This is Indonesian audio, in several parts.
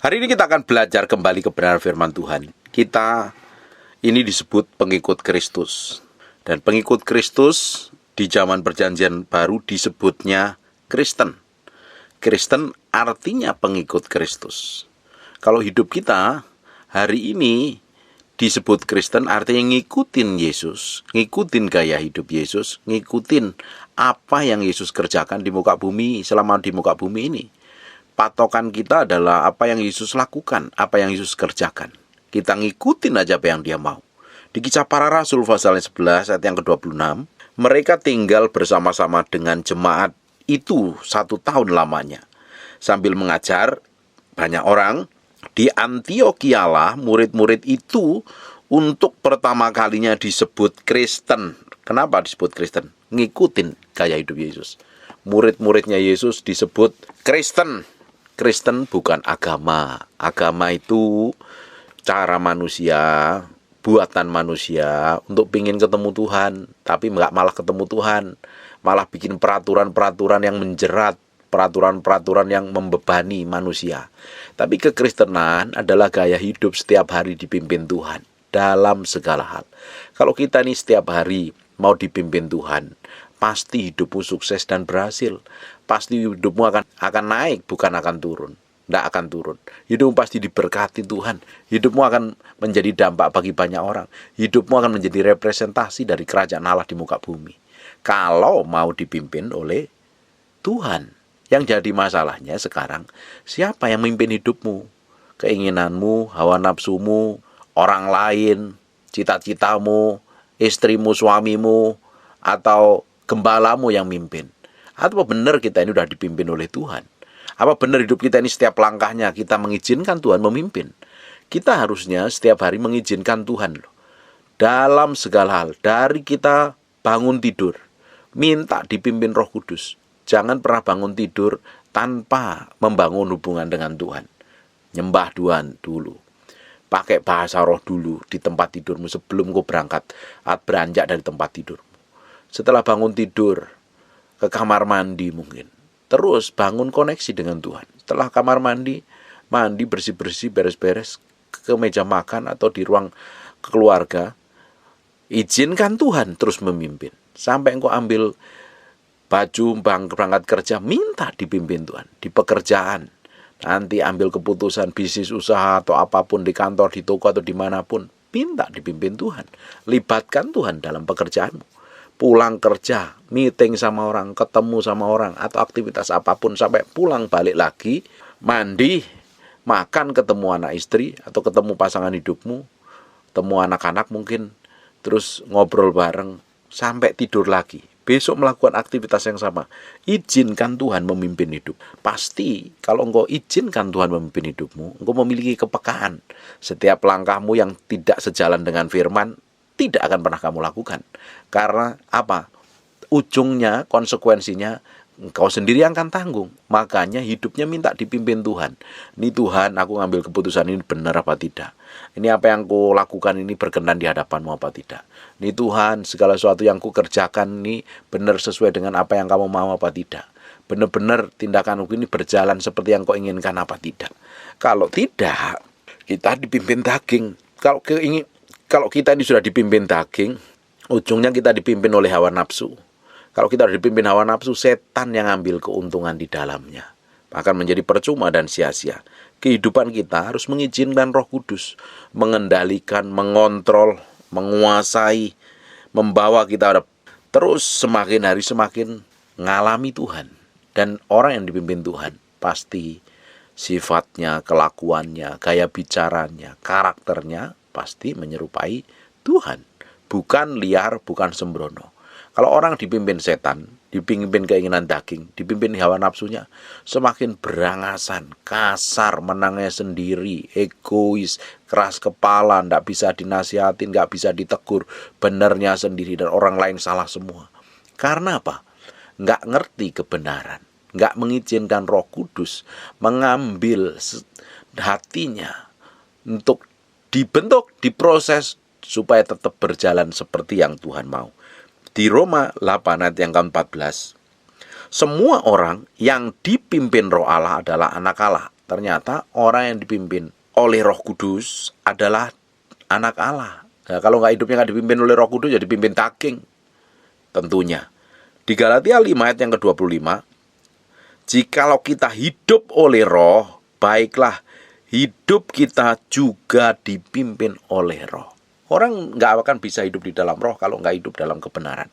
Hari ini kita akan belajar kembali kebenaran firman Tuhan. Kita ini disebut pengikut Kristus. Dan pengikut Kristus di zaman perjanjian baru disebutnya Kristen. Kristen artinya pengikut Kristus. Kalau hidup kita hari ini disebut Kristen artinya ngikutin Yesus, ngikutin gaya hidup Yesus, ngikutin apa yang Yesus kerjakan di muka bumi selama di muka bumi ini. Patokan kita adalah apa yang Yesus lakukan, apa yang Yesus kerjakan. Kita ngikutin aja apa yang dia mau. Di Kisah Para Rasul pasal 11 ayat yang ke-26, mereka tinggal bersama-sama dengan jemaat itu 1 tahun lamanya. Sambil mengajar banyak orang, di Antiokhia lah murid-murid itu untuk pertama kalinya disebut Kristen. Kenapa disebut Kristen? Ngikutin gaya hidup Yesus. Murid-muridnya Yesus disebut Kristen. Kristen bukan agama. Agama itu cara manusia, buatan manusia untuk pingin ketemu Tuhan, tapi nggak malah ketemu Tuhan, malah bikin peraturan-peraturan yang menjerat, peraturan-peraturan yang membebani manusia. Tapi kekristenan adalah gaya hidup setiap hari dipimpin Tuhan dalam segala hal. Kalau kita nih setiap hari mau dipimpin Tuhan, pasti hidupmu sukses dan berhasil. Pasti hidupmu akan naik, bukan akan turun. Tidak akan turun. Hidupmu pasti diberkati Tuhan. Hidupmu akan menjadi dampak bagi banyak orang. Hidupmu akan menjadi representasi dari kerajaan Allah di muka bumi. Kalau mau dipimpin oleh Tuhan. Yang jadi masalahnya sekarang, siapa yang memimpin hidupmu? Keinginanmu, hawa nafsumu, orang lain, cita-citamu, istrimu, suamimu, atau gembalamu yang mimpin? Atau benar kita ini sudah dipimpin oleh Tuhan? Apa benar hidup kita ini setiap langkahnya kita mengizinkan Tuhan memimpin? Kita harusnya setiap hari mengizinkan Tuhan loh. Dalam segala hal, dari kita bangun tidur, minta dipimpin Roh Kudus. Jangan pernah bangun tidur tanpa membangun hubungan dengan Tuhan. Nyembah Tuhan dulu. Pakai bahasa roh dulu di tempat tidurmu sebelum kau berangkat atau beranjak dari tempat tidurmu. Setelah bangun tidur, ke kamar mandi mungkin. Terus bangun koneksi dengan Tuhan. Setelah kamar mandi bersih-bersih, beres-beres, ke meja makan atau di ruang keluarga, izinkan Tuhan terus memimpin. Sampai engkau ambil baju berangkat kerja, minta dipimpin Tuhan. Di pekerjaan, nanti ambil keputusan bisnis usaha atau apapun di kantor, di toko atau dimanapun, minta dipimpin Tuhan. Libatkan Tuhan dalam pekerjaanmu. Pulang kerja, meeting sama orang, ketemu sama orang, atau aktivitas apapun, sampai pulang balik lagi, mandi, makan, ketemu anak istri, atau ketemu pasangan hidupmu, ketemu anak-anak mungkin, terus ngobrol bareng, sampai tidur lagi. Besok melakukan aktivitas yang sama. Izinkan Tuhan memimpin hidup. Pasti kalau engkau izinkan Tuhan memimpin hidupmu, engkau memiliki kepekaan. Setiap langkahmu yang tidak sejalan dengan firman, tidak akan pernah kamu lakukan. Karena apa? Ujungnya, konsekuensinya, engkau sendiri yang akan tanggung. Makanya hidupnya minta dipimpin Tuhan. Ini Tuhan, aku ngambil keputusan ini benar apa tidak? Ini apa yang ku lakukan ini berkenan di hadapanmu apa tidak? Ini Tuhan, segala sesuatu yang ku kerjakan ini benar sesuai dengan apa yang kamu mau apa tidak? Benar-benar tindakanku ini berjalan seperti yang kau inginkan apa tidak? Kalau tidak, kita dipimpin daging. Kalau kita ini sudah dipimpin daging, ujungnya kita dipimpin oleh hawa nafsu. Kalau kita sudah dipimpin hawa nafsu, setan yang ambil keuntungan di dalamnya. Akan menjadi percuma dan sia-sia. Kehidupan kita harus mengizinkan Roh Kudus, mengendalikan, mengontrol, menguasai, membawa kita terus semakin hari semakin ngalami Tuhan. Dan orang yang dipimpin Tuhan pasti sifatnya, kelakuannya, gaya bicaranya, karakternya pasti menyerupai Tuhan. Bukan liar, bukan sembrono. Kalau orang dipimpin setan, dipimpin keinginan daging, dipimpin hawa nafsunya, semakin berangasan, kasar, menangnya sendiri, egois, keras kepala, tidak bisa dinasihatin, tidak bisa ditegur, benernya sendiri dan orang lain salah semua. Karena apa? Nggak ngerti kebenaran, nggak mengizinkan Roh Kudus mengambil hatinya untuk dibentuk, diproses supaya tetap berjalan seperti yang Tuhan mau. Di Roma 8 ayat yang ke-14, semua orang yang dipimpin Roh Allah adalah anak Allah. Ternyata orang yang dipimpin oleh Roh Kudus adalah anak Allah. Nah, kalau hidupnya nggak dipimpin oleh Roh Kudus, jadi dipimpin daging tentunya. Di Galatia 5 ayat yang ke-25, jikalau kita hidup oleh Roh, baiklah hidup kita juga dipimpin oleh Roh. Orang nggak akan bisa hidup di dalam Roh kalau nggak hidup dalam kebenaran.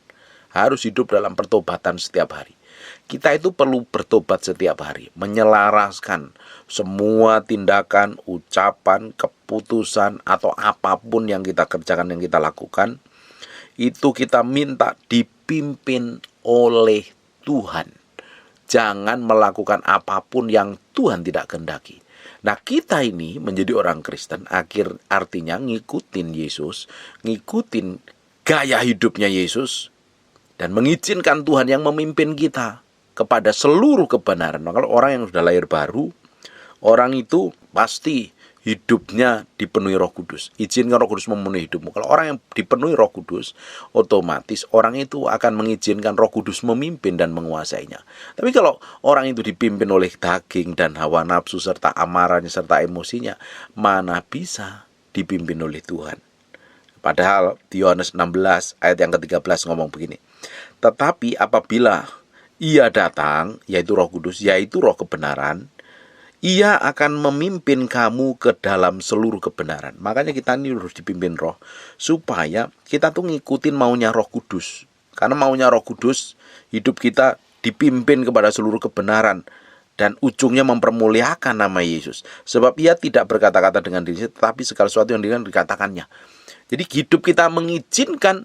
Harus hidup dalam pertobatan setiap hari. Kita itu perlu bertobat setiap hari, menyelaraskan semua tindakan, ucapan, keputusan, atau apapun yang kita kerjakan, yang kita lakukan, itu kita minta dipimpin oleh Tuhan. Jangan melakukan apapun yang Tuhan tidak kehendaki. Nah, kita ini menjadi orang Kristen, artinya ngikutin Yesus, ngikutin gaya hidupnya Yesus, dan mengizinkan Tuhan yang memimpin kita kepada seluruh kebenaran. Nah, kalau orang yang sudah lahir baru, orang itu pasti hidupnya dipenuhi Roh Kudus. Izinkan Roh Kudus memenuhi hidupmu. Kalau orang yang dipenuhi Roh Kudus, otomatis orang itu akan mengizinkan Roh Kudus memimpin dan menguasainya. Tapi kalau orang itu dipimpin oleh daging dan hawa nafsu serta amarahnya serta emosinya, mana bisa dipimpin oleh Tuhan? Padahal di Yohanes 16 ayat yang ke-13 ngomong begini. Tetapi apabila Ia datang, yaitu Roh Kudus, yaitu Roh kebenaran, Ia akan memimpin kamu ke dalam seluruh kebenaran. Makanya kita ini harus dipimpin Roh, supaya kita tuh ngikutin maunya Roh Kudus. Karena maunya Roh Kudus, hidup kita dipimpin kepada seluruh kebenaran, dan ujungnya mempermuliakan nama Yesus. Sebab Ia tidak berkata-kata dengan dirinya, tetapi segala sesuatu yang dikatakannya. Jadi hidup kita mengizinkan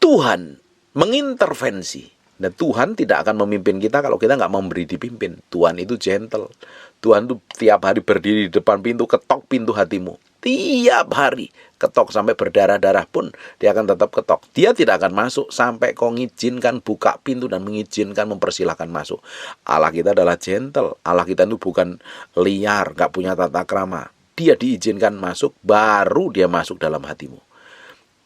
Tuhan mengintervensi. Dan Tuhan tidak akan memimpin kita kalau kita nggak memberi dipimpin. Tuhan itu gentle. Tuhan itu tiap hari berdiri di depan pintu, ketok pintu hatimu. Tiap hari ketok sampai berdarah-darah pun dia akan tetap ketok. Dia tidak akan masuk sampai kau ngizinkan buka pintu dan mengizinkan mempersilahkan masuk. Allah kita adalah gentle. Allah kita itu bukan liar, nggak punya tata krama. Dia diizinkan masuk, baru dia masuk dalam hatimu.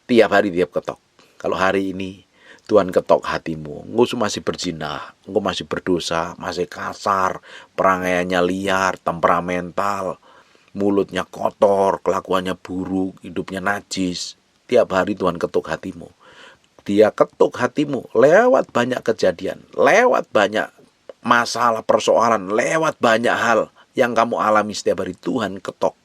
Tiap hari tiap ketok. Kalau hari ini Tuhan ketok hatimu, engkau masih berzina, engkau masih berdosa, masih kasar, perangaiannya liar, temperamental, mulutnya kotor, kelakuannya buruk, hidupnya najis. Tiap hari Tuhan ketuk hatimu. Dia ketuk hatimu lewat banyak kejadian, lewat banyak masalah, persoalan, lewat banyak hal yang kamu alami setiap hari. Tuhan ketok.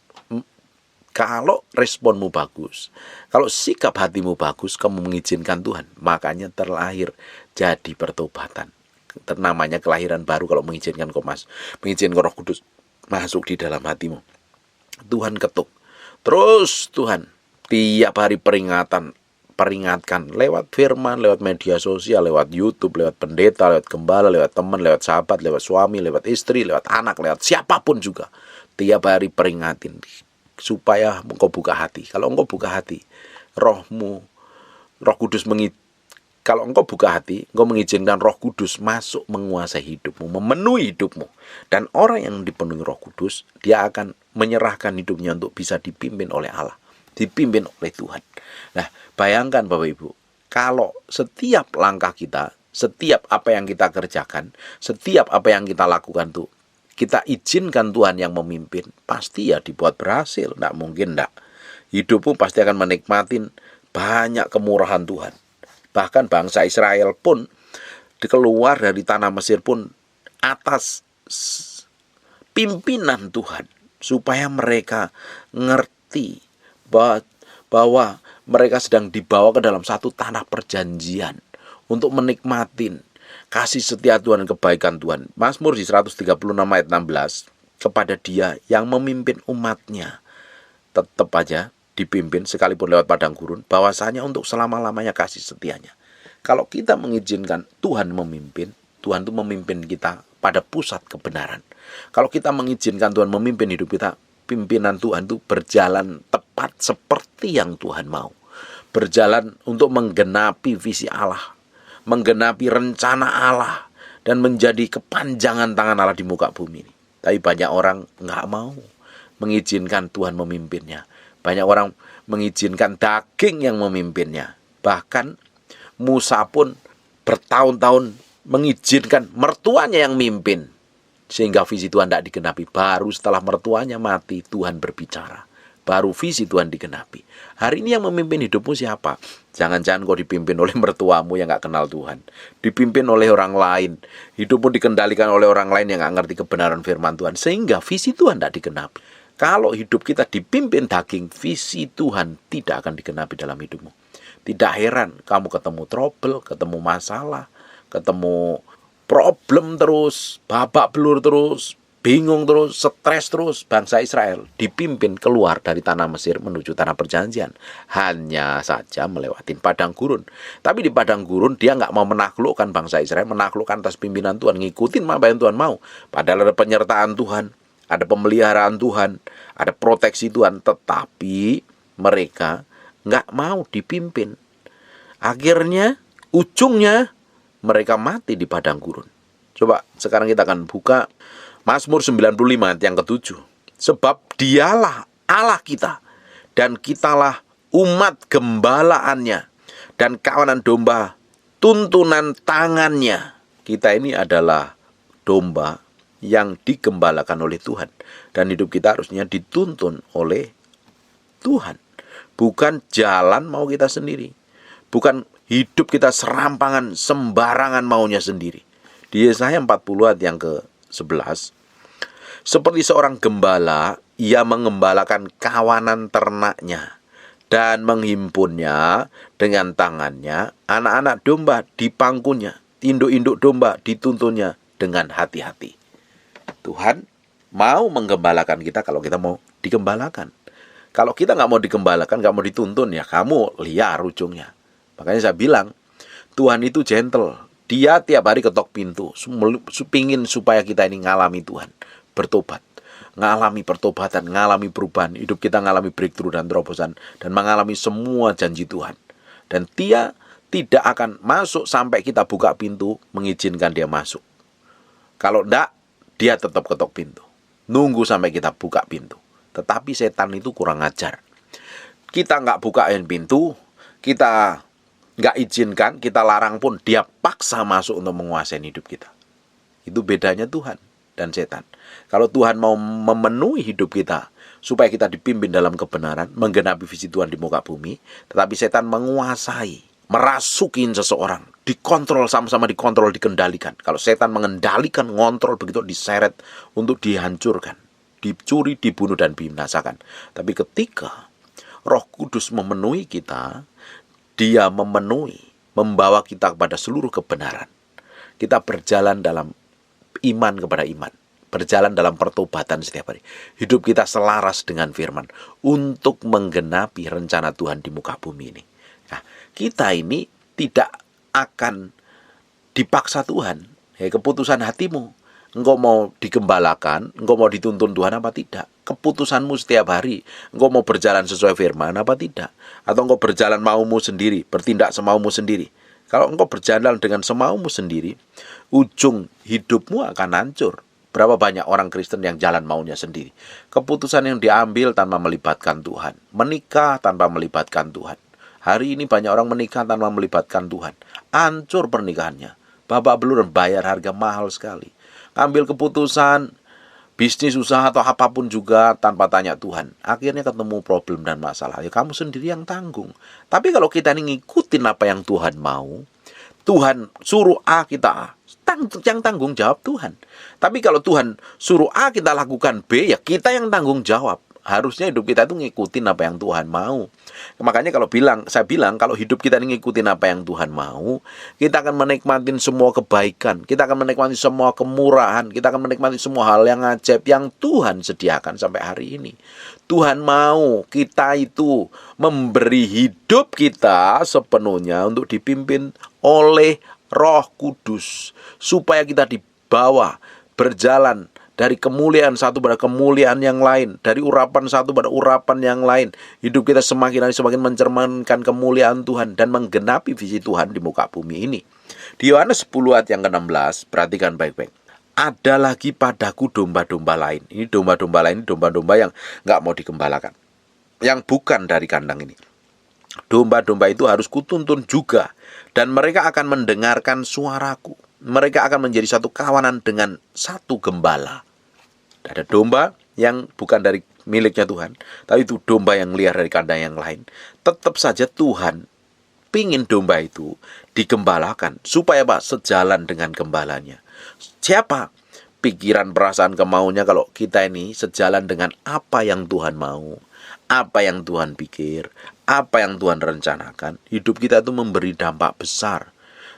Kalau responmu bagus, kalau sikap hatimu bagus, kamu mengizinkan Tuhan, makanya terlahir jadi pertobatan. Namanya kelahiran baru kalau mengizinkan mengizinkan Roh Kudus masuk di dalam hatimu. Tuhan ketuk. Terus Tuhan tiap hari peringatkan lewat firman, lewat media sosial, lewat YouTube, lewat pendeta, lewat gembala, lewat teman, lewat sahabat, lewat suami, lewat istri, lewat anak, lewat siapapun juga. Tiap hari peringatin supaya engkau buka hati. Kalau engkau buka hati, Roh Kudus kalau engkau buka hati, engkau mengizinkan Roh Kudus masuk menguasai hidupmu, memenuhi hidupmu. Dan orang yang dipenuhi Roh Kudus, dia akan menyerahkan hidupnya untuk bisa dipimpin oleh Allah, dipimpin oleh Tuhan. Nah, bayangkan Bapak Ibu, kalau setiap langkah kita, setiap apa yang kita kerjakan, setiap apa yang kita lakukan tuh kita izinkan Tuhan yang memimpin, pasti ya dibuat berhasil. Nggak mungkin nggak. Hidupmu pasti akan menikmatin banyak kemurahan Tuhan. Bahkan bangsa Israel pun keluar dari tanah Mesir pun atas pimpinan Tuhan, supaya mereka ngerti bahwa mereka sedang dibawa ke dalam satu tanah perjanjian untuk menikmatin kasih setia Tuhan dan kebaikan Tuhan. Mazmur di 136 ayat 16, kepada Dia yang memimpin umatnya, tetap aja dipimpin sekalipun lewat padang gurun, bahwasanya untuk selama-lamanya kasih setianya. Kalau kita mengizinkan Tuhan memimpin, Tuhan itu memimpin kita pada pusat kebenaran. Kalau kita mengizinkan Tuhan memimpin hidup kita, pimpinan Tuhan itu berjalan tepat seperti yang Tuhan mau. Berjalan untuk menggenapi visi Allah, menggenapi rencana Allah, dan menjadi kepanjangan tangan Allah di muka bumi ini. Tapi banyak orang nggak mau mengizinkan Tuhan memimpinnya. Banyak orang mengizinkan daging yang memimpinnya. Bahkan Musa pun bertahun-tahun mengizinkan mertuanya yang mimpin. sehingga visi Tuhan tidak digenapi. Baru setelah mertuanya mati, Tuhan berbicara. Baru visi Tuhan digenapi. Hari ini yang memimpin hidupmu siapa? Jangan-jangan kau dipimpin oleh mertuamu yang gak kenal Tuhan. Dipimpin oleh orang lain. Hidupmu dikendalikan oleh orang lain yang gak ngerti kebenaran firman Tuhan. Sehingga visi Tuhan tidak digenapi. Kalau hidup kita dipimpin daging, visi Tuhan tidak akan digenapi dalam hidupmu. Tidak heran kamu ketemu trouble, ketemu masalah, ketemu problem terus, babak belur terus, bingung terus, stres terus. Bangsa Israel dipimpin keluar dari tanah Mesir menuju tanah perjanjian. Hanya saja melewati padang gurun. Tapi di padang gurun dia nggak mau menaklukkan bangsa Israel, menaklukkan atas pimpinan Tuhan, ngikutin apa yang Tuhan mau. Padahal ada penyertaan Tuhan, ada pemeliharaan Tuhan, ada proteksi Tuhan. Tetapi mereka nggak mau dipimpin. Akhirnya, ujungnya, mereka mati di padang gurun. Coba sekarang kita akan buka Mazmur 95 ayat yang ke-7. Sebab dialah Allah kita, dan kitalah umat gembalaannya, dan kawanan domba tuntunan tangannya. Kita ini adalah domba yang digembalakan oleh Tuhan. Dan hidup kita harusnya dituntun oleh Tuhan. Bukan jalan mau kita sendiri. Bukan hidup kita serampangan, sembarangan maunya sendiri. Di Yesaya 40 ayat yang ke-11. Seperti seorang gembala, ia mengembalakan kawanan ternaknya dan menghimpunnya dengan tangannya. Anak-anak domba dipangkunya, induk-induk domba dituntunnya dengan hati-hati. Tuhan mau menggembalakan kita kalau kita mau digembalakan. Kalau kita nggak mau digembalakan, nggak mau dituntun, ya kamu liar ujungnya. Makanya saya bilang, Tuhan itu gentle. Dia tiap hari ketok pintu, pingin supaya kita ini ngalami Tuhan, bertobat, ngalami pertobatan, ngalami perubahan, hidup kita ngalami breakthrough dan terobosan, dan mengalami semua janji Tuhan. Dan dia tidak akan masuk sampai kita buka pintu, mengizinkan dia masuk. Kalau enggak, dia tetap ketok pintu, nunggu sampai kita buka pintu. Tetapi setan itu kurang ajar. Kita nggak bukain pintu, kita nggak izinkan, kita larang pun, dia paksa masuk untuk menguasai hidup kita. Itu bedanya Tuhan dan setan. Kalau Tuhan mau memenuhi hidup kita supaya kita dipimpin dalam kebenaran, menggenapi visi Tuhan di muka bumi, tetapi setan menguasai, merasukin seseorang, dikontrol, sama-sama dikontrol, dikendalikan. Kalau setan mengendalikan, ngontrol, begitu diseret untuk dihancurkan, dicuri, dibunuh, dan binasakan. Tapi ketika Roh Kudus memenuhi kita, dia memenuhi, membawa kita kepada seluruh kebenaran. Kita berjalan dalam iman kepada iman, berjalan dalam pertobatan setiap hari. Hidup kita selaras dengan firman untuk menggenapi rencana Tuhan di muka bumi ini. Nah, kita ini tidak akan dipaksa Tuhan. Keputusan hatimu. Engkau mau digembalakan, engkau mau dituntun Tuhan apa tidak? Keputusanmu setiap hari, engkau mau berjalan sesuai firman apa tidak? Atau engkau berjalan maumu sendiri, bertindak semaumu sendiri? Kalau engkau berjalan dengan semaumu sendiri, ujung hidupmu akan hancur. Berapa banyak orang Kristen yang jalan maunya sendiri? Keputusan yang diambil tanpa melibatkan Tuhan. Menikah tanpa melibatkan Tuhan. Hari ini banyak orang menikah tanpa melibatkan Tuhan. Hancur pernikahannya. Babak belur, bayar harga mahal sekali. Ambil keputusan, bisnis, usaha, atau apapun juga tanpa tanya Tuhan. Akhirnya ketemu problem dan masalah. Ya kamu sendiri yang tanggung. Tapi kalau kita ini ngikutin apa yang Tuhan mau, Tuhan suruh A, kita A. Yang tanggung jawab Tuhan. Tapi kalau Tuhan suruh A, kita lakukan B, ya kita yang tanggung jawab. Harusnya hidup kita itu ngikutin apa yang Tuhan mau. Makanya saya bilang kalau hidup kita ini ngikutin apa yang Tuhan mau, kita akan menikmati semua kebaikan, kita akan menikmati semua kemurahan, kita akan menikmati semua hal yang ajaib yang Tuhan sediakan sampai hari ini. Tuhan mau kita itu memberi hidup kita sepenuhnya untuk dipimpin oleh Roh Kudus, supaya kita dibawa berjalan dari kemuliaan satu pada kemuliaan yang lain, dari urapan satu pada urapan yang lain. Hidup kita semakin hari semakin mencerminkan kemuliaan Tuhan dan menggenapi visi Tuhan di muka bumi ini. Di Yohanes 10 ayat yang ke-16, perhatikan baik-baik. Ada lagi padaku domba-domba lain. Ini domba-domba lain, domba-domba yang nggak mau digembalakan, yang bukan dari kandang ini. Domba-domba itu harus kutuntun juga, dan mereka akan mendengarkan suaraku. mereka akan menjadi satu kawanan dengan satu gembala. Ada domba yang bukan dari miliknya Tuhan, tapi itu domba yang liar dari kandang yang lain. Tetap saja Tuhan pingin domba itu digembalakan supaya sejalan dengan gembalanya. Siapa? Pikiran, perasaan, kemauannya kalau kita ini sejalan dengan apa yang Tuhan mau, apa yang Tuhan pikir, apa yang Tuhan rencanakan, hidup kita itu memberi dampak besar.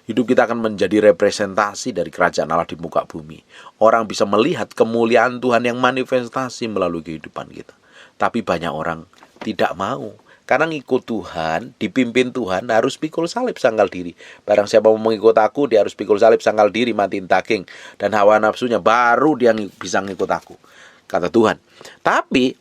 Hidup kita akan menjadi representasi dari kerajaan Allah di muka bumi. Orang bisa melihat kemuliaan Tuhan yang manifestasi melalui kehidupan kita. Tapi banyak orang tidak mau. Karena ngikut Tuhan, dipimpin Tuhan, harus pikul salib sangkal diri. Barang siapa mau mengikut aku, dia harus pikul salib sangkal diri, matiin daging dan hawa nafsunya, baru dia bisa ngikut aku, kata Tuhan. Tapi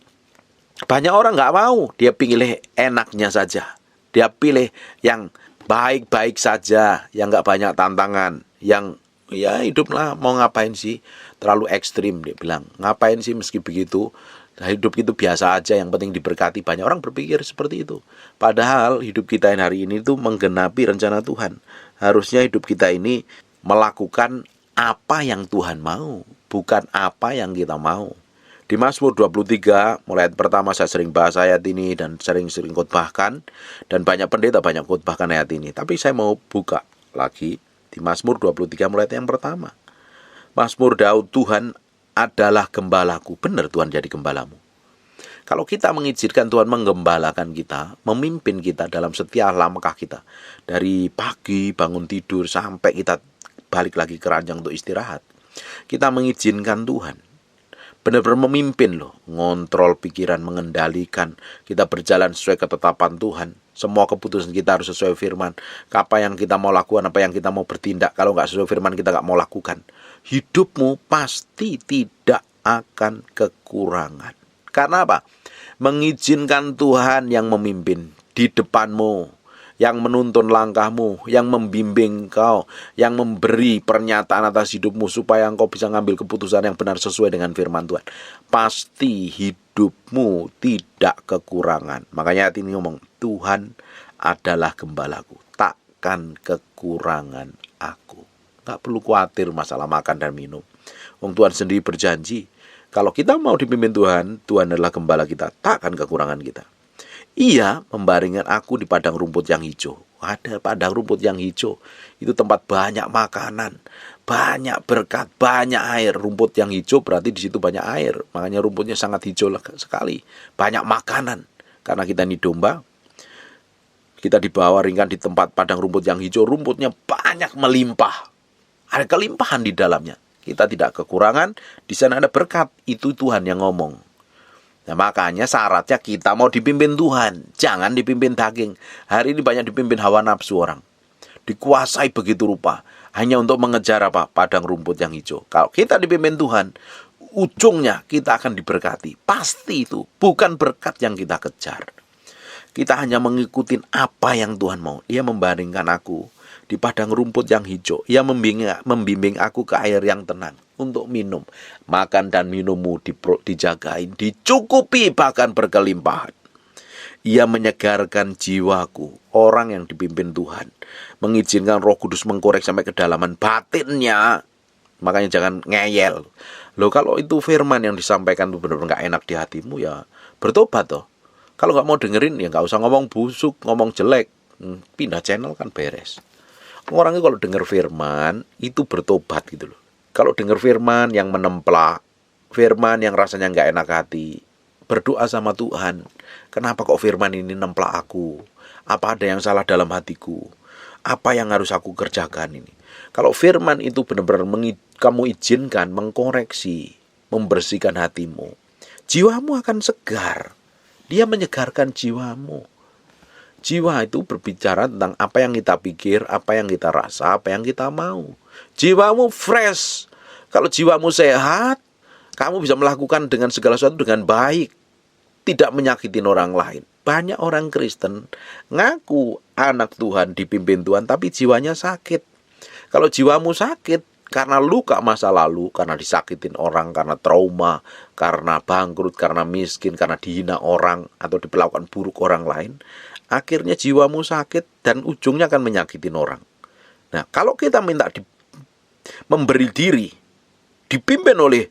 banyak orang nggak mau. Dia pilih enaknya saja. Dia pilih yang baik-baik saja, yang nggak banyak tantangan, yang ya hiduplah mau ngapain sih, terlalu ekstrim. Dia bilang, ngapain sih meski begitu, hidup itu biasa aja, yang penting diberkati. Banyak orang berpikir seperti itu. Padahal hidup kita yang hari ini itu menggenapi rencana Tuhan. Harusnya hidup kita ini melakukan apa yang Tuhan mau, bukan apa yang kita mau. Di Mazmur 23, mulai ayat pertama saya sering bahas ayat ini dan sering-sering khotbahkan, dan banyak pendeta banyak khotbahkan ayat ini. Tapi saya mau buka lagi di Mazmur 23 mulai ayat yang pertama. Mazmur Daud, Tuhan adalah gembalaku. Benar Tuhan jadi gembalamu. Kalau kita mengizinkan Tuhan menggembalakan kita, memimpin kita dalam setiap langkah kita, dari pagi bangun tidur sampai kita balik lagi ke ranjang untuk istirahat, kita mengizinkan Tuhan benar-benar memimpin loh, ngontrol pikiran, mengendalikan, kita berjalan sesuai ketetapan Tuhan. Semua keputusan kita harus sesuai firman. Apa yang kita mau lakukan, apa yang kita mau bertindak, kalau nggak sesuai firman kita nggak mau lakukan. Hidupmu pasti tidak akan kekurangan. Karena apa? Mengizinkan Tuhan yang memimpin di depanmu, yang menuntun langkahmu, yang membimbing kau, yang memberi pernyataan atas hidupmu supaya engkau bisa ngambil keputusan yang benar sesuai dengan firman Tuhan. Pasti hidupmu tidak kekurangan. Makanya hati ini ngomong, Tuhan adalah gembalaku, takkan kekurangan aku. Gak perlu khawatir masalah makan dan minum. Tuhan sendiri berjanji, kalau kita mau dipimpin Tuhan, Tuhan adalah gembala kita, takkan kekurangan kita. Ia membaringkan aku di padang rumput yang hijau. Ada padang rumput yang hijau, itu tempat banyak makanan, banyak berkat, banyak air. Rumput yang hijau berarti di situ banyak air. Makanya rumputnya sangat hijau sekali. Banyak makanan. Karena kita ini domba, kita dibawa ringkan di tempat padang rumput yang hijau. Rumputnya banyak melimpah. Ada kelimpahan di dalamnya. Kita tidak kekurangan. Di sana ada berkat. Itu Tuhan yang ngomong. Nah makanya syaratnya kita mau dipimpin Tuhan, jangan dipimpin daging. Hari ini banyak dipimpin hawa nafsu orang, dikuasai begitu rupa, hanya untuk mengejar apa? Padang rumput yang hijau. Kalau kita dipimpin Tuhan, ujungnya kita akan diberkati. Pasti itu, bukan berkat yang kita kejar. Kita hanya mengikuti apa yang Tuhan mau. Ia membaringkan aku di padang rumput yang hijau. Ia membimbing aku ke air yang tenang untuk minum. Makan dan minummu dijagain, dicukupi bahkan berkelimpahan. Ia menyegarkan jiwaku. Orang yang dipimpin Tuhan, mengizinkan Roh Kudus mengkorek sampai kedalaman batinnya. Makanya jangan ngeyel. Loh kalau itu firman yang disampaikan itu benar-benar gak enak di hatimu, ya bertobat toh. Kalau gak mau dengerin ya gak usah ngomong busuk, ngomong jelek. Pindah channel kan beres. Orangnya kalau dengar firman itu bertobat gitu loh. Kalau dengar firman yang menemplak, firman yang rasanya nggak enak hati, berdoa sama Tuhan. Kenapa kok firman ini nemplak aku? Apa ada yang salah dalam hatiku? Apa yang harus aku kerjakan ini? Kalau firman itu benar-benar kamu izinkan mengkoreksi, membersihkan hatimu, jiwamu akan segar. Dia menyegarkan jiwamu. Jiwa itu berbicara tentang apa yang kita pikir, apa yang kita rasa, apa yang kita mau. Jiwamu fresh. Kalau jiwamu sehat, kamu bisa melakukan dengan segala sesuatu dengan baik. Tidak menyakitin orang lain. Banyak orang Kristen ngaku anak Tuhan, dipimpin Tuhan, tapi jiwanya sakit. Kalau jiwamu sakit karena luka masa lalu, karena disakitin orang, karena trauma, karena bangkrut, karena miskin, karena dihina orang, atau diperlakukan buruk orang lain, akhirnya jiwamu sakit dan ujungnya akan menyakitin orang. Nah, kalau kita minta memberi diri, dipimpin oleh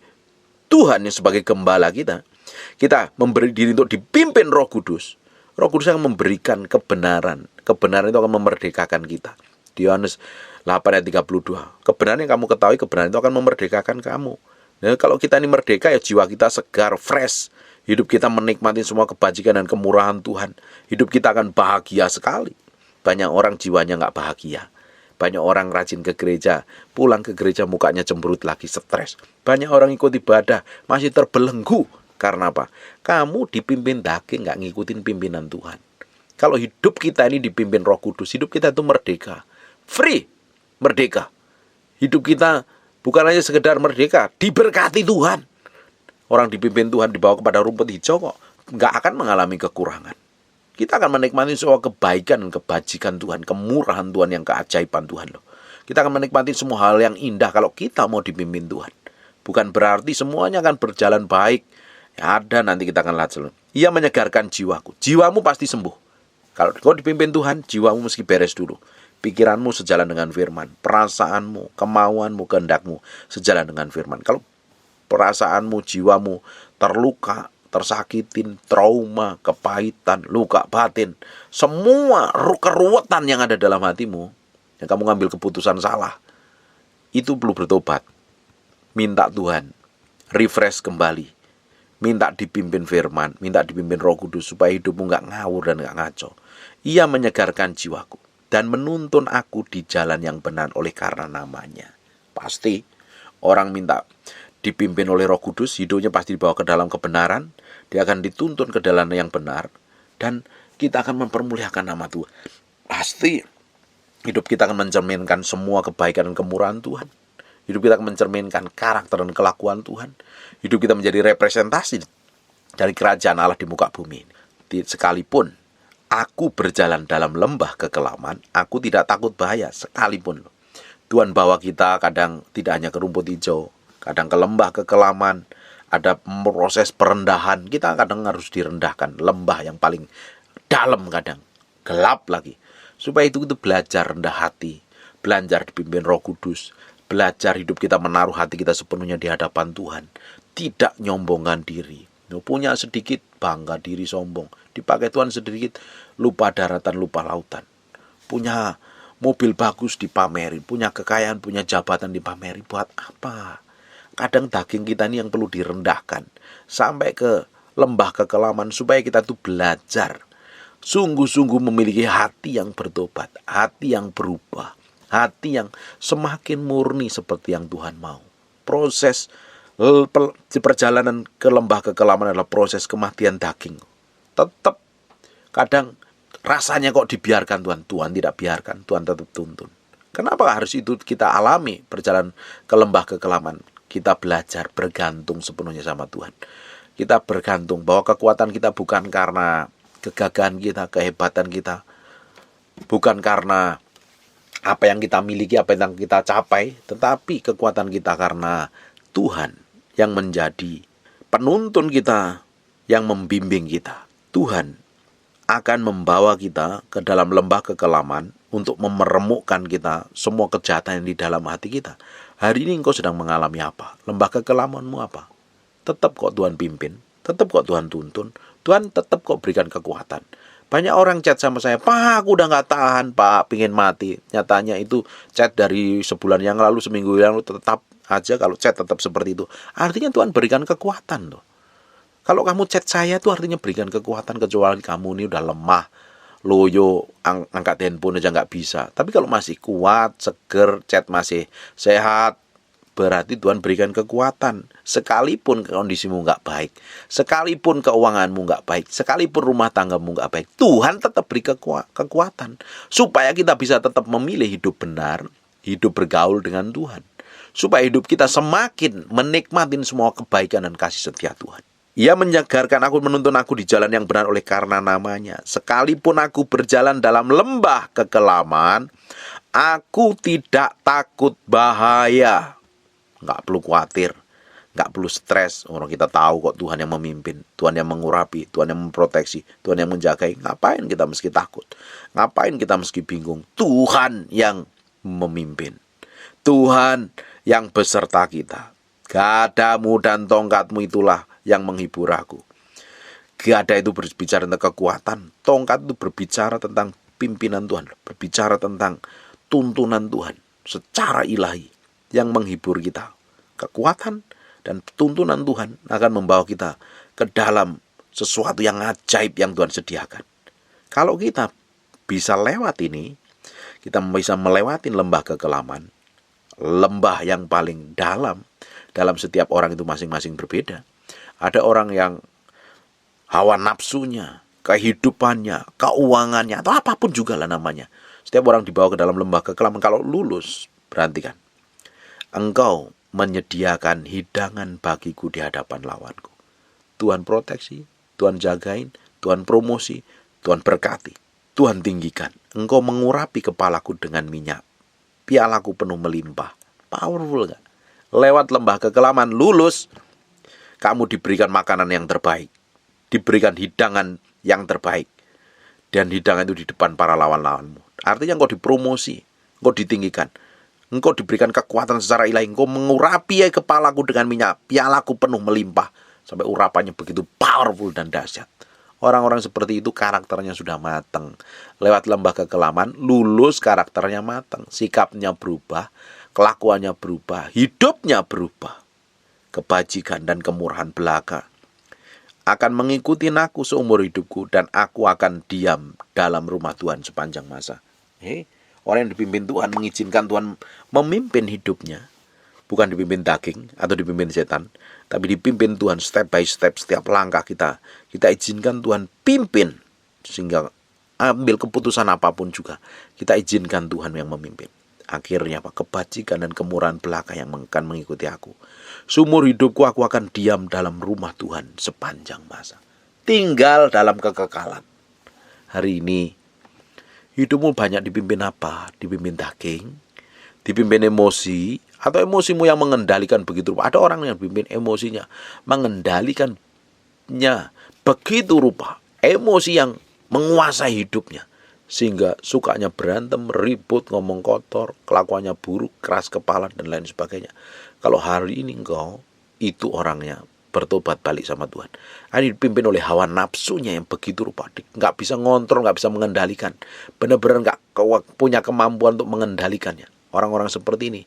Tuhan yang sebagai gembala kita. Kita memberi diri untuk dipimpin Roh Kudus. Roh Kudus akan memberikan kebenaran. Kebenaran itu akan memerdekakan kita. Di Yohanes 8 ayat 32. Kebenaran yang kamu ketahui, kebenaran itu akan memerdekakan kamu. Nah, kalau kita ini merdeka, ya jiwa kita segar, fresh. Hidup kita menikmati semua kebajikan dan kemurahan Tuhan. Hidup kita akan bahagia sekali. Banyak orang jiwanya nggak bahagia. Banyak orang rajin ke gereja, pulang ke gereja mukanya cemberut lagi, stres. Banyak orang ikut ibadah, masih terbelenggu. Karena apa? Kamu dipimpin daging, nggak ngikutin pimpinan Tuhan. Kalau hidup kita ini dipimpin Roh Kudus, hidup kita itu merdeka. Free, merdeka. Hidup kita bukan hanya sekedar merdeka, diberkati Tuhan. Orang dipimpin Tuhan dibawa kepada rumput hijau kok nggak akan mengalami kekurangan. Kita akan menikmati semua kebaikan dan kebajikan Tuhan, kemurahan Tuhan, yang keajaiban Tuhan loh. Kita akan menikmati semua hal yang indah kalau kita mau dipimpin Tuhan. Bukan berarti semuanya akan berjalan baik. Ada nanti kita akan lihat. Ia menyegarkan jiwaku. Jiwamu pasti sembuh. Kalau kau dipimpin Tuhan, jiwamu mesti beres dulu. Pikiranmu sejalan dengan firman. Perasaanmu, kemauanmu, kehendakmu sejalan dengan firman. Kalau perasaanmu, jiwamu terluka, tersakitin, trauma, kepahitan, luka batin, semua keruwetan yang ada dalam hatimu, yang kamu ngambil keputusan salah, itu perlu bertobat. Minta Tuhan refresh kembali. Minta dipimpin firman, minta dipimpin Roh Kudus supaya hidupmu nggak ngawur dan nggak ngaco. Ia menyegarkan jiwaku dan menuntun aku di jalan yang benar oleh karena namanya. Pasti orang minta dipimpin oleh Roh Kudus, hidupnya pasti dibawa ke dalam kebenaran. Dia akan dituntun ke jalan yang benar, dan kita akan mempermuliakan nama Tuhan. Pasti hidup kita akan mencerminkan semua kebaikan dan kemurahan Tuhan. Hidup kita akan mencerminkan karakter dan kelakuan Tuhan. Hidup kita menjadi representasi dari kerajaan Allah di muka bumi. Sekalipun aku berjalan dalam lembah kekelaman, aku tidak takut bahaya sekalipun. Tuhan bawa kita kadang tidak hanya ke rumput hijau, kadang ke lembah kekelaman. Ada proses perendahan. Kita kadang harus direndahkan. Lembah yang paling dalam kadang. Gelap lagi. Supaya itu belajar rendah hati. Belajar dipimpin Roh Kudus. Belajar hidup kita menaruh hati kita sepenuhnya di hadapan Tuhan. Tidak nyombongkan diri. Punya sedikit, bangga diri, sombong. Dipakai Tuhan sedikit, lupa daratan, lupa lautan. Punya mobil bagus dipameri. Punya kekayaan, punya jabatan dipameri. Buat apa? Kadang daging kita ini yang perlu direndahkan. Sampai ke lembah kekelaman. Supaya kita tuh belajar. Sungguh-sungguh memiliki hati yang bertobat. Hati yang berubah. Hati yang semakin murni seperti yang Tuhan mau. Proses perjalanan ke lembah kekelaman adalah proses kematian daging. Tetap kadang rasanya kok dibiarkan Tuhan. Tuhan tidak biarkan, Tuhan tetap tuntun. Kenapa harus itu kita alami perjalanan ke lembah kekelaman? Kita belajar bergantung sepenuhnya sama Tuhan. Kita bergantung bahwa kekuatan kita bukan karena kegagahan kita, kehebatan kita. Bukan karena apa yang kita miliki, apa yang kita capai, tetapi kekuatan kita karena Tuhan yang menjadi penuntun kita, yang membimbing kita. Tuhan akan membawa kita ke dalam lembah kekelaman untuk memeremukkan kita semua kejahatan yang di dalam hati kita. Hari ini engkau sedang mengalami apa? Lembah kekelamanmu apa? Tetap kok Tuhan pimpin, tetap kok Tuhan tuntun, Tuhan tetap kok berikan kekuatan. Banyak orang chat sama saya, Pak, aku udah gak tahan, Pak, pingin mati. Nyatanya itu chat dari sebulan yang lalu, seminggu yang lalu, tetap aja kalau chat tetap seperti itu. Artinya Tuhan berikan kekuatan loh. Kalau kamu chat saya itu artinya berikan kekuatan, kecuali kamu ini udah lemah, loyo, angkat handphone aja gak bisa. Tapi kalau masih kuat, seger, chat masih sehat, berarti Tuhan berikan kekuatan. Sekalipun kondisimu gak baik, sekalipun keuanganmu gak baik, sekalipun rumah tanggamu gak baik, Tuhan tetap beri kekuatan. Supaya kita bisa tetap memilih hidup benar, hidup bergaul dengan Tuhan. Supaya hidup kita semakin menikmati semua kebaikan dan kasih setia Tuhan. Ia menyegarkan aku, menuntun aku di jalan yang benar oleh karena namanya. Sekalipun aku berjalan dalam lembah kekelaman, aku tidak takut bahaya. Nggak perlu khawatir, nggak perlu stres. Orang kita tahu kok Tuhan yang memimpin, Tuhan yang mengurapi, Tuhan yang memproteksi, Tuhan yang menjagai. Ngapain kita mesti takut? Ngapain kita mesti bingung? Tuhan yang memimpin, Tuhan yang beserta kita. Gadamu dan tongkatmu itulah yang menghibur aku. Gada itu berbicara tentang kekuatan, tongkat itu berbicara tentang pimpinan Tuhan, berbicara tentang tuntunan Tuhan secara ilahi yang menghibur kita. Kekuatan dan tuntunan Tuhan akan membawa kita ke dalam sesuatu yang ajaib yang Tuhan sediakan. Kalau kita bisa lewat ini, kita bisa melewati lembah kekelaman, lembah yang paling dalam setiap orang itu masing-masing berbeda. Ada orang yang hawa nafsunya, kehidupannya, keuangannya, atau apapun juga lah namanya. Setiap orang dibawa ke dalam lembah kekelaman. Kalau lulus, perhatikan, engkau menyediakan hidangan bagiku di hadapan lawanku. Tuhan proteksi, Tuhan jagain, Tuhan promosi, Tuhan berkati, Tuhan tinggikan. Engkau mengurapi kepalaku dengan minyak, pialaku penuh melimpah. Powerful gak? Lewat lembah kekelaman, lulus, kamu diberikan makanan yang terbaik, diberikan hidangan yang terbaik, dan hidangan itu di depan para lawan-lawanmu. Artinya engkau dipromosi, engkau ditinggikan, engkau diberikan kekuatan secara ilahi, engkau mengurapi kepalaku dengan minyak, pialaku penuh melimpah. Sampai urapannya begitu powerful dan dahsyat. Orang-orang seperti itu karakternya sudah matang. Lewat lembah kekelaman, lulus, karakternya matang, sikapnya berubah, kelakuannya berubah, hidupnya berubah. Kebajikan dan kemurahan belaka akan mengikuti aku seumur hidupku, dan aku akan diam dalam rumah Tuhan sepanjang masa. Orang yang dipimpin Tuhan mengizinkan Tuhan memimpin hidupnya. Bukan dipimpin daging atau dipimpin setan, tapi dipimpin Tuhan step by step. Setiap langkah kita izinkan Tuhan pimpin. Sehingga ambil keputusan apapun juga, kita izinkan Tuhan yang memimpin. Akhirnya kebajikan dan kemurahan belaka yang akan mengikuti aku. Seumur hidupku aku akan diam dalam rumah Tuhan sepanjang masa. Tinggal dalam kekekalan. Hari ini hidupmu banyak dipimpin apa? Dipimpin daging, dipimpin emosi, atau emosimu yang mengendalikan begitu rupa. Ada orang yang dipimpin emosinya, mengendalikannya begitu rupa. Emosi yang menguasai hidupnya, sehingga sukanya berantem, ribut, ngomong kotor, kelakuannya buruk, keras kepala, dan lain sebagainya. Kalau hari ini engkau itu orangnya bertobat balik sama Tuhan, ini dipimpin oleh hawa nafsunya yang begitu rupa, nggak bisa ngontrol, nggak bisa mengendalikan, benar-benar nggak punya kemampuan untuk mengendalikannya. Orang-orang seperti ini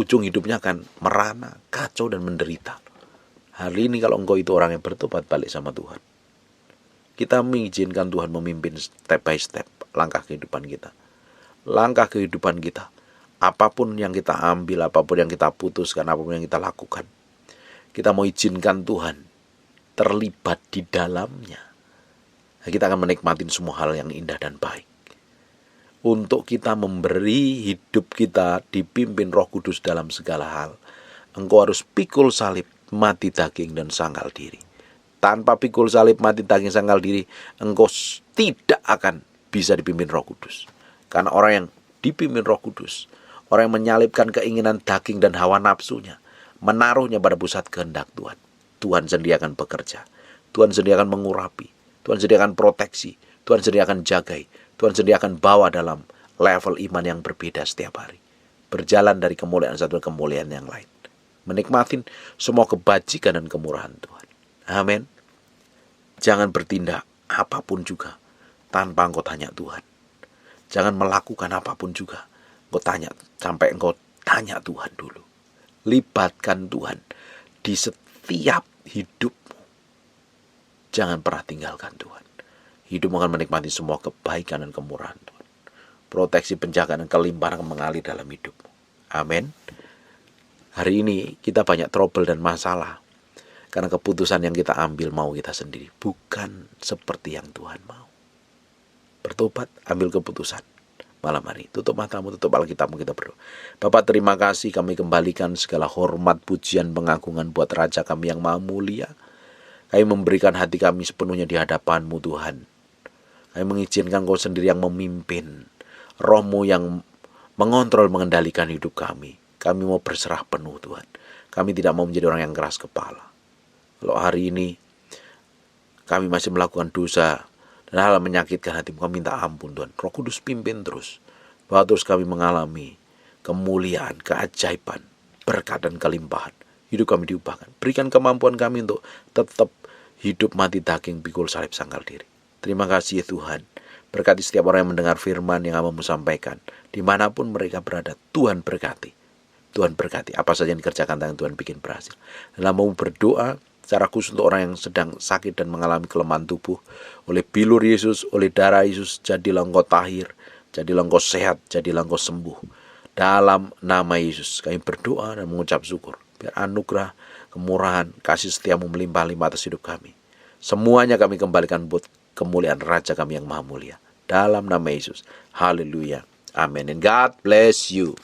ujung hidupnya akan merana, kacau, dan menderita. Hari ini kalau engkau itu orang yang bertobat balik sama Tuhan, kita mengizinkan Tuhan memimpin step by step langkah kehidupan kita. Langkah kehidupan kita, apapun yang kita ambil, apapun yang kita putuskan, apapun yang kita lakukan, kita mau izinkan Tuhan terlibat di dalamnya. Kita akan menikmati semua hal yang indah dan baik. Untuk kita memberi hidup kita dipimpin Roh Kudus dalam segala hal, engkau harus pikul salib, mati daging, dan sangkal diri. Tanpa pikul salib, mati daging, sangkal diri, engkau tidak akan bisa dipimpin Roh Kudus. Karena orang yang dipimpin Roh Kudus, orang yang menyalibkan keinginan daging dan hawa nafsunya, menaruhnya pada pusat kehendak Tuhan, Tuhan sendiri akan bekerja, Tuhan sendiri akan mengurapi, Tuhan sendiri akan proteksi, Tuhan sendiri akan jagai, Tuhan sendiri akan bawa dalam level iman yang berbeda setiap hari. Berjalan dari kemuliaan satu ke kemuliaan yang lain. Menikmati semua kebajikan dan kemurahan Tuhan. Amin. Jangan bertindak apapun juga tanpa engkau tanya Tuhan. Jangan melakukan apapun juga engkau tanya, sampai engkau tanya Tuhan dulu. Libatkan Tuhan di setiap hidupmu. Jangan pernah tinggalkan Tuhan. Hidupmu akan menikmati semua kebaikan dan kemurahan Tuhan. Proteksi, penjagaan, dan kelimpahan akan mengalir dalam hidupmu. Amin. Hari ini kita banyak trouble dan masalah karena keputusan yang kita ambil mau kita sendiri, bukan seperti yang Tuhan mau. Bertobat, ambil keputusan malam hari. Tutup matamu, tutup Alkitabmu, kita berdoa. Bapa, terima kasih, kami kembalikan segala hormat, pujian, pengagungan buat Raja kami yang maha mulia. Kami memberikan hati kami sepenuhnya di hadapan-Mu, Tuhan. Kami mengizinkan Kau sendiri yang memimpin, Roh-Mu yang mengontrol, mengendalikan hidup kami. Kami mau berserah penuh, Tuhan. Kami tidak mau menjadi orang yang keras kepala. Kalau hari ini kami masih melakukan dosa dan hal menyakitkan hati-Mu, kami minta ampun, Tuhan. Roh Kudus pimpin terus, bahwa terus kami mengalami kemuliaan, keajaiban, berkat dan kelimpahan. Hidup kami diubahkan. Berikan kemampuan kami untuk tetap hidup mati daging, pikul salib, sangkal diri. Terima kasih ya Tuhan. Berkati setiap orang yang mendengar firman yang Hamba-Mu sampaikan. Dimanapun mereka berada, Tuhan berkati. Tuhan berkati. Apa saja yang dikerjakan tangan Tuhan bikin berhasil. Dan Hamba-Mu berdoa secara khusus untuk orang yang sedang sakit dan mengalami kelemahan tubuh. Oleh bilur Yesus, oleh darah Yesus, jadilah engkau tahir, jadilah engkau sehat, jadilah engkau sembuh. Dalam nama Yesus kami berdoa dan mengucap syukur. Biar anugerah, kemurahan, kasih setiamu melimpah-limpah atas hidup kami. Semuanya kami kembalikan buat kemuliaan Raja kami yang maha mulia. Dalam nama Yesus. Haleluya. Amin. And God bless you.